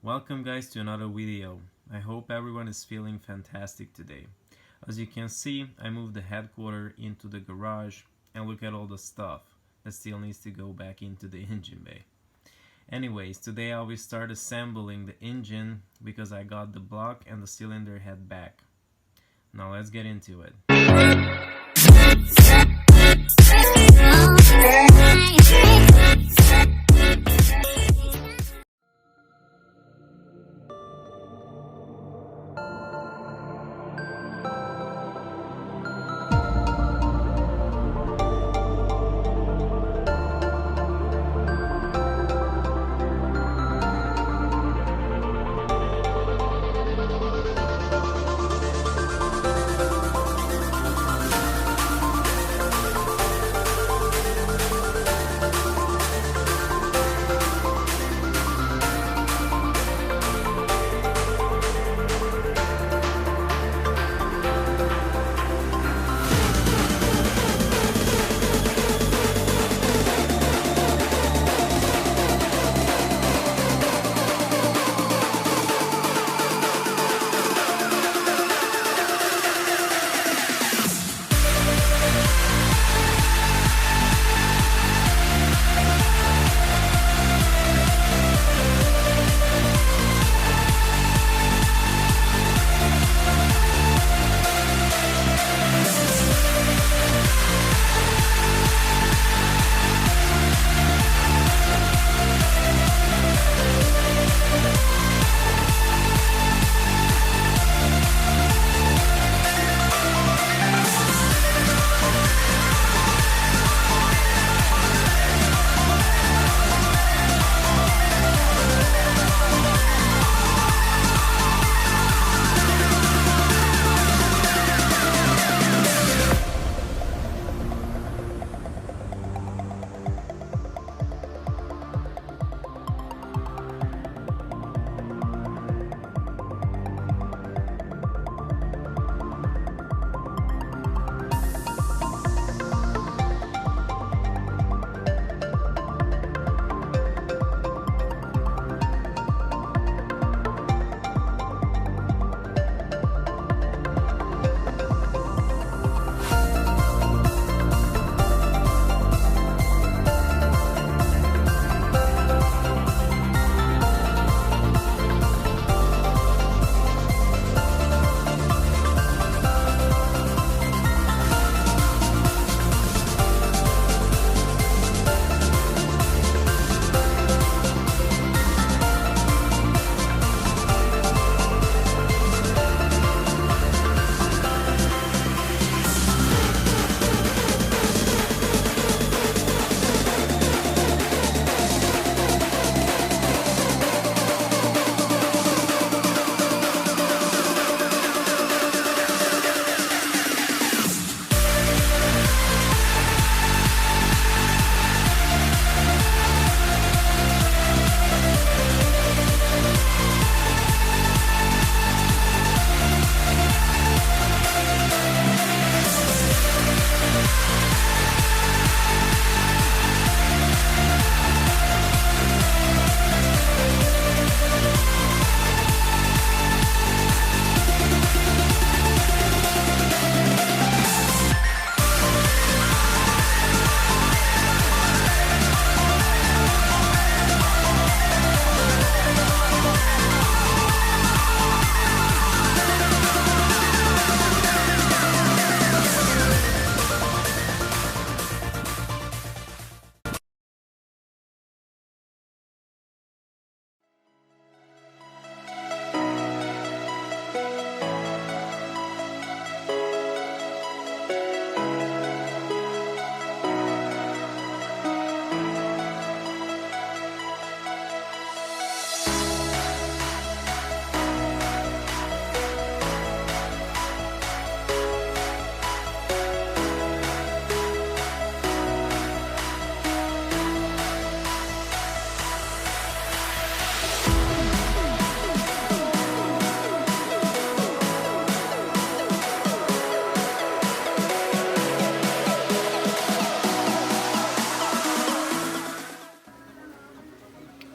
Welcome guys to another video. I hope everyone is feeling fantastic today. As you can see, I moved the headquarters into the garage and look at all the stuff that still needs to go back into the engine bay. Anyways, today I will start assembling the engine because I got the block and the cylinder head back. Now let's get into it.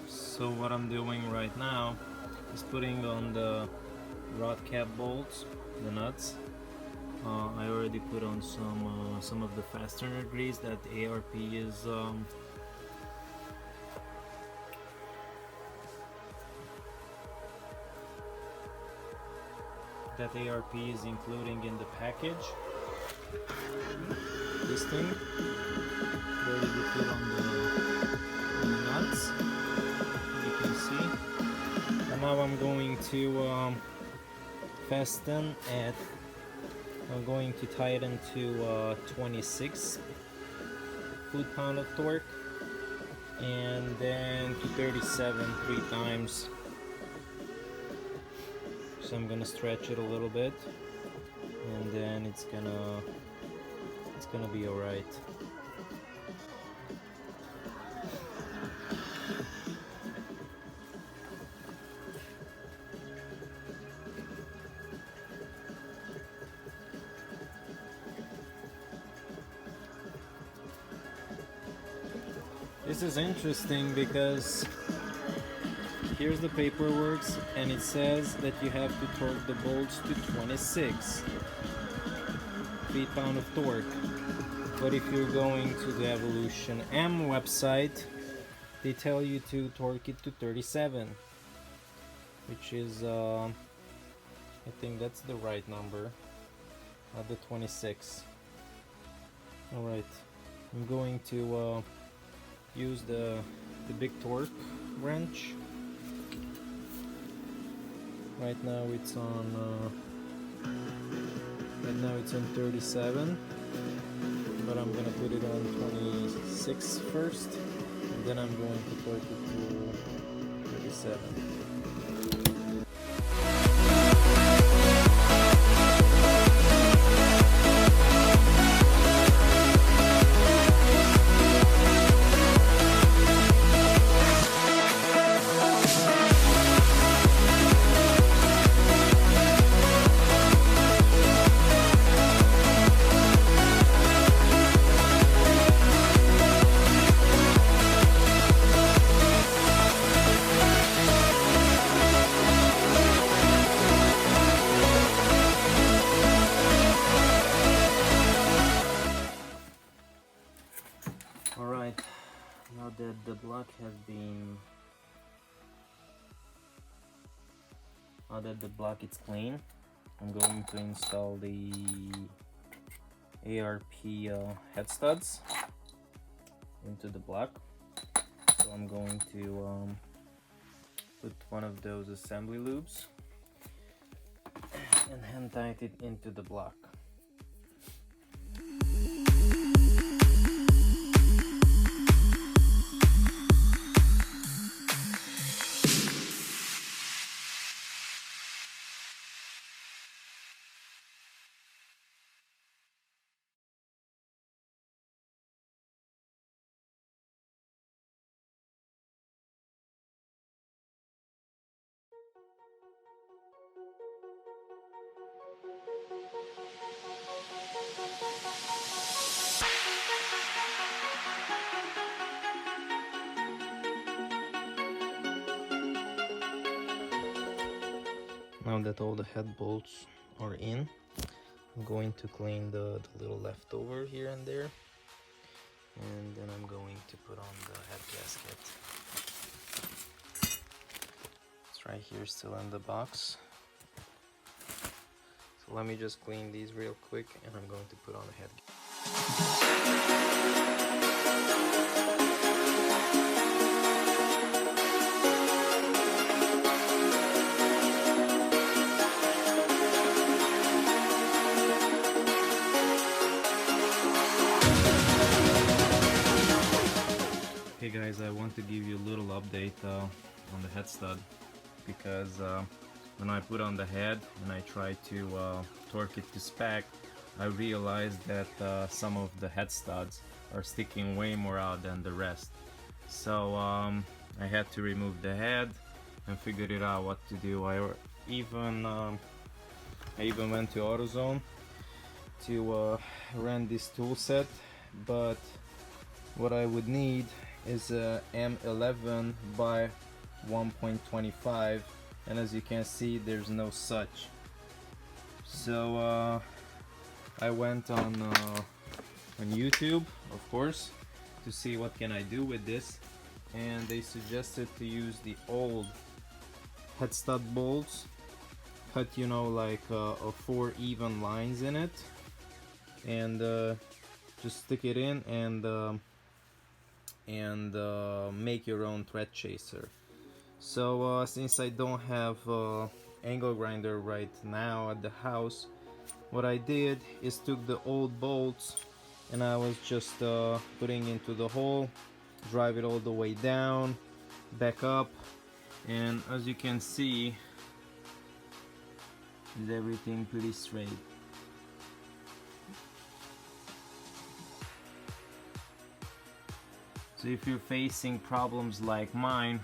So what I'm doing right now Just putting on the rod cap bolts, the nuts. I already put on some of the fastener grease that ARP is including in the package. This thing already put on the nuts, you can see. And now I'm going to fasten at. I'm going to tighten to 26 foot-pound of torque, and then to 37 3 times. So I'm gonna stretch it a little bit, and then it's gonna be all right. This is interesting because here's the paperwork, and it says that you have to torque the bolts to 26 feet-pound of torque. But if you're going to the Evolution M website, they tell you to torque it to 37, which is, I think that's the right number, not the 26. Alright, I'm going to use the big torque wrench. Right now it's on 37, but I'm gonna put it on 26 first, and then I'm going to torque it to 37. Alright, now that the block is clean, I'm going to install the ARP head studs into the block. So I'm going to put one of those assembly loops and hand tight it into the block. Now that all the head bolts are in, I'm going to clean the little leftover here and there, and then I'm going to put on the head gasket. It's right here still in the box. So let me just clean these real quick, and I'm going to put on the head gasket. Hey guys, I want to give you a little update on the head stud, because when I put on the head and I tried to torque it to spec, I realized that some of the head studs are sticking way more out than the rest. So I had to remove the head and figured it out what to do. I even went to AutoZone to rent this tool set, but what I would need is a M11 by 1.25 and as you can see there's no such. So I went on YouTube, of course, to see what can I do with this, and they suggested to use the old head stud bolts, cut, you know, like 4 even lines in it, and just stick it in and make your own thread chaser. So since I don't have angle grinder right now at the house, what I did is took the old bolts and I was just putting into the hole, drive it all the way down, back up, and as you can see, is everything pretty straight. So if you're facing problems like mine,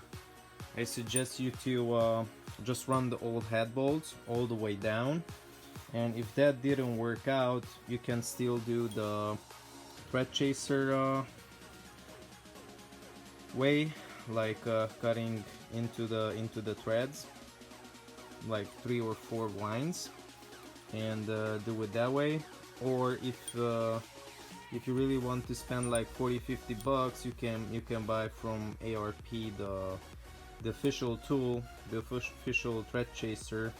I suggest you to just run the old head bolts all the way down, and if that didn't work out, you can still do the thread chaser way, like cutting into the threads, like 3 or 4 lines, and do it that way. Or if you really want to spend like 40-50 bucks, you can buy from ARP the official tool, the official thread chaser,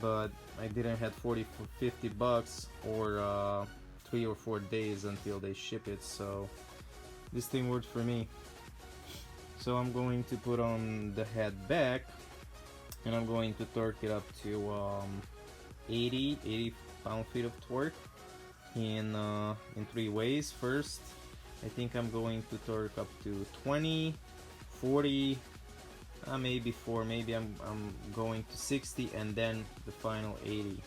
but I didn't have 40-50 bucks or 3 or 4 days until they ship it, so this thing worked for me. So I'm going to put on the head back, and I'm going to torque it up to 80 pound-feet of torque in 3 ways. First, I think I'm going to torque up to 20, 40, maybe 4, maybe I'm going to 60, and then the final 80.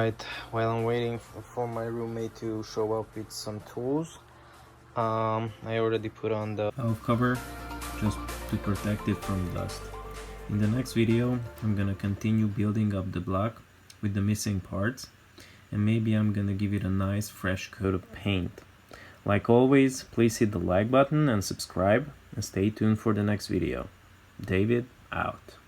Alright, while I'm waiting for my roommate to show up with some tools, I already put on the valve cover just to protect it from dust. In the next video, I'm gonna continue building up the block with the missing parts, and maybe I'm gonna give it a nice fresh coat of paint. Like always, please hit the like button and subscribe, and stay tuned for the next video. David, out.